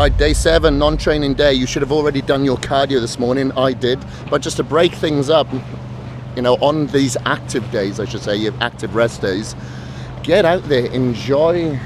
Alright, day 7, non-training day. You should have already done your cardio this morning. I did. But just to break things up, you know, on these active days, I should say, you have active rest days, get out there, enjoy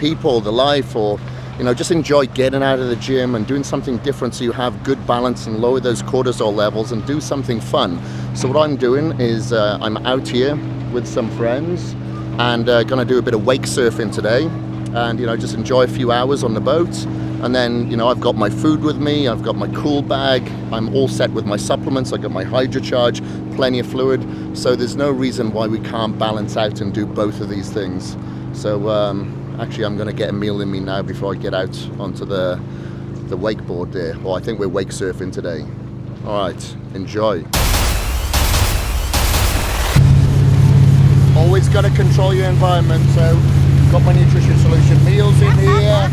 people, the life, or, you know, just enjoy getting out of the gym and doing something different so you have good balance and lower those cortisol levels and do something fun. So what I'm doing is I'm out here with some friends and gonna do a bit of wake surfing today, and, you know, just enjoy a few hours on the boat. And then, you know, I've got my food with me, I've got my cool bag, I'm all set with my supplements, I've got my HydroCharge, plenty of fluid, so there's no reason why we can't balance out and do both of these things. So actually I'm gonna get a meal in me now before I get out onto the wakeboard there. Well, I think we're wake surfing today. All right, enjoy. Always gotta control your environment, so got my nutrition solution meals in here.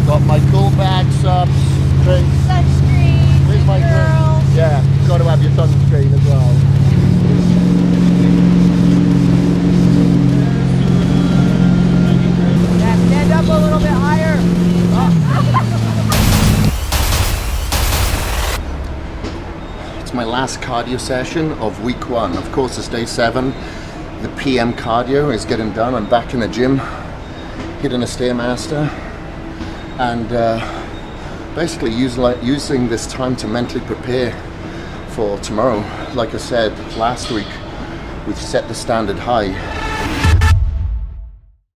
Got my cool bag, subs, drinks. Sunscreen. Where's my girl? Drink? Yeah, got to have your sunscreen as well. Yeah, stand up a little bit higher. It's my last cardio session of week 1. Of course, it's day 7. The PM cardio is getting done. I'm back in the gym, hitting a Stairmaster. And basically using this time to mentally prepare for tomorrow. Like I said last week, we've set the standard high.